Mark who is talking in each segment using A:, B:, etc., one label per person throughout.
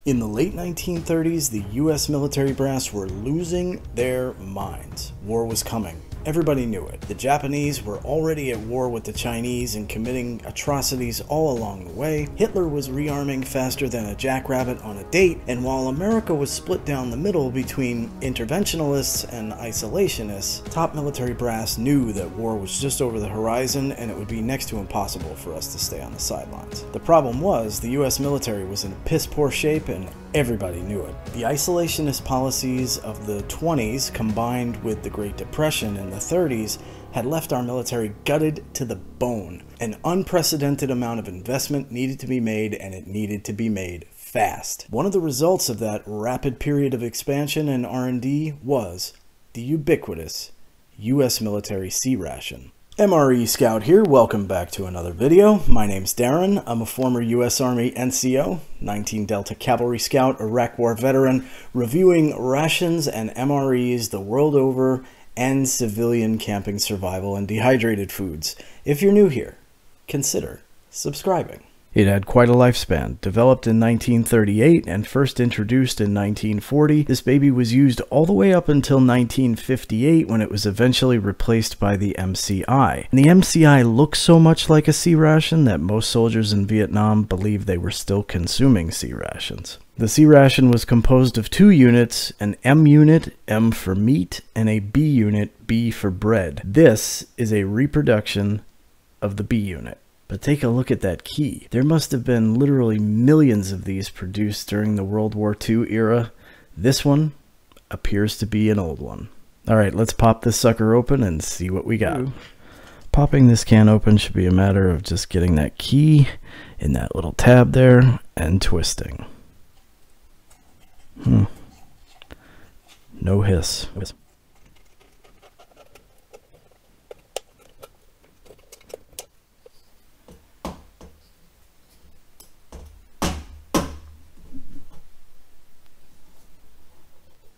A: In the late 1930s, the US military brass were losing their minds. War was coming. Everybody knew it. The Japanese were already at war with the Chinese and committing atrocities all along the way. Hitler was rearming faster than a jackrabbit on a date, and while America was split down the middle between interventionalists and isolationists, top military brass knew that war was just over the horizon and it would be next to impossible for us to stay on the sidelines. The problem was the US military was in piss-poor shape and everybody knew it. The isolationist policies of the 20s combined with the Great Depression in the 30s had left our military gutted to the bone. An unprecedented amount of investment needed to be made, and it needed to be made fast. One of the results of that rapid period of expansion and R&D was the ubiquitous US military C Ration. MRE Scout here, welcome back to another video. My name's Darren, I'm a former US Army NCO, 19 Delta Cavalry Scout, Iraq War veteran, reviewing rations and MREs the world over and civilian camping survival and dehydrated foods. If you're new here, consider subscribing. It had quite a lifespan. Developed in 1938 and first introduced in 1940, this baby was used all the way up until 1958 when it was eventually replaced by the MCI. And the MCI looked so much like a C ration that most soldiers in Vietnam believed they were still consuming C rations. The C ration was composed of two units, an M unit, M for meat, and a B unit, B for bread. This is a reproduction of the B unit. But take a look at that key. There must have been literally millions of these produced during the World War II era. This one appears to be an old one. Alright, let's pop this sucker open and see what we got. Popping this can open should be a matter of just getting that key in that little tab there and twisting. No hiss.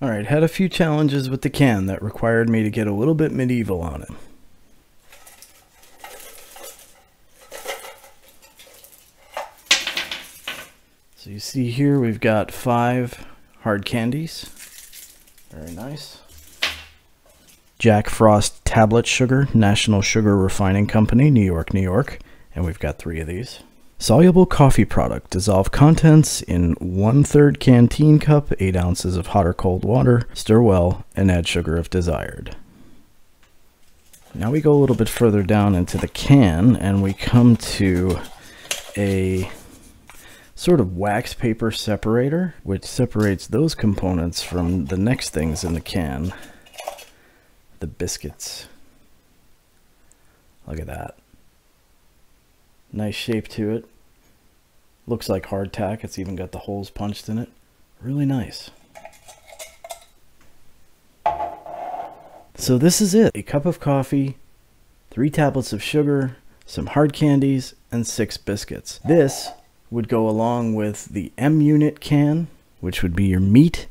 A: Alright, had a few challenges with the can that required me to get a little bit medieval on it. So you see here we've got 5 hard candies. Very nice. Jack Frost tablet sugar, National Sugar Refining Company, New York, New York. And we've got 3 of these. Soluble coffee product. Dissolve contents in 1/3 canteen cup, 8 ounces of hot or cold water. Stir well and add sugar if desired. Now we go a little bit further down into the can and we come to a sort of wax paper separator, which separates those components from the next things in the can. The biscuits. Look at that. Nice shape to it. Looks like hardtack. It's even got the holes punched in it. Really nice. So this is it. A cup of coffee, 3 tablets of sugar, some hard candies, and 6 biscuits. This would go along with the M unit can, which would be your meat.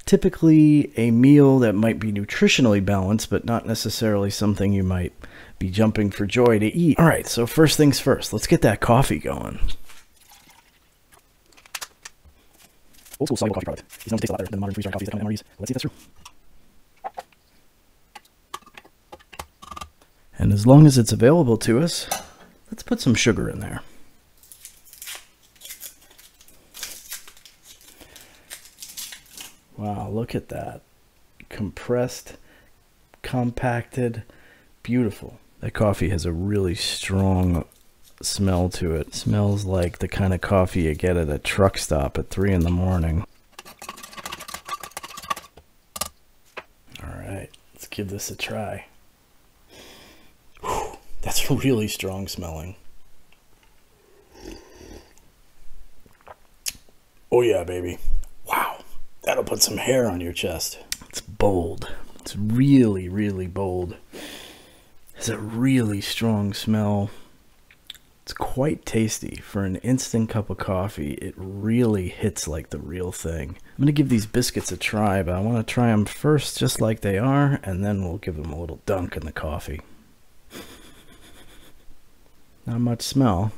A: Typically a meal that might be nutritionally balanced, but not necessarily something you might be jumping for joy to eat. Alright, so first things first, let's get that coffee going. Old school soluble coffee product. These numbers taste a lot better than the modern freeze-dried coffees that come in MREs. Let's see if that's true. And as long as it's available to us, let's put some sugar in there. Wow, look at that. Compressed, compacted, beautiful. That coffee has a really strong smell to it. Smells like the kind of coffee you get at a truck stop at 3 in the morning. Alright, let's give this a try. Whew, that's really strong smelling. Oh yeah, baby. Wow. That'll put some hair on your chest. It's bold. It's really, really bold. It's a really strong smell. It's quite tasty. For an instant cup of coffee, it really hits like the real thing. I'm going to give these biscuits a try, but I want to try them first just like they are, and then we'll give them a little dunk in the coffee. Not much smell.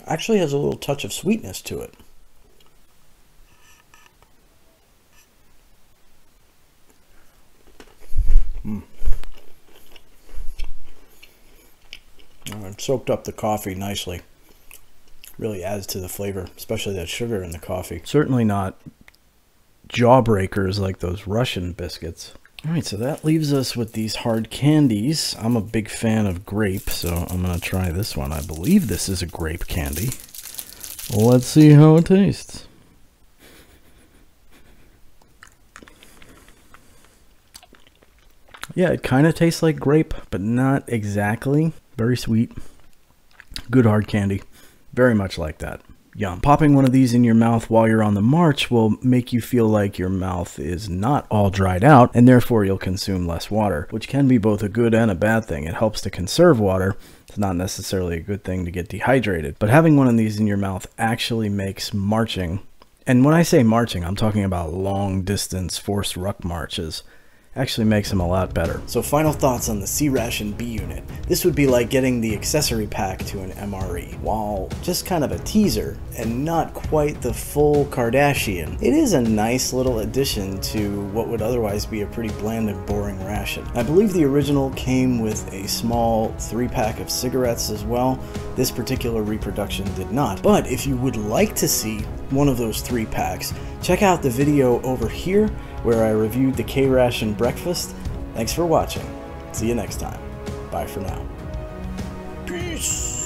A: Actually has a little touch of sweetness to it. It soaked up the coffee nicely. Really adds to the flavor, especially that sugar in the coffee. Certainly not jawbreakers like those Russian biscuits. All right, so that leaves us with these hard candies. I'm a big fan of grape, so I'm gonna try this one. I believe this is a grape candy. Let's see how it tastes. Yeah, it kind of tastes like grape, but not exactly. Very sweet. Good hard candy. Very much like that. Yum. Popping one of these in your mouth while you're on the march will make you feel like your mouth is not all dried out, and therefore you'll consume less water, which can be both a good and a bad thing. It helps to conserve water. It's not necessarily a good thing to get dehydrated. But having one of these in your mouth actually makes marching, and when I say marching, I'm talking about long distance forced ruck marches, actually makes them a lot better. So final thoughts on the C Ration B Unit. This would be like getting the accessory pack to an MRE. While just kind of a teaser and not quite the full Kardashian, it is a nice little addition to what would otherwise be a pretty bland and boring ration. I believe the original came with a small 3-pack of cigarettes as well. This particular reproduction did not. But if you would like to see one of those 3-packs, check out the video over here where I reviewed the K Ration breakfast. Thanks for watching. See you next time. Bye for now. Peace.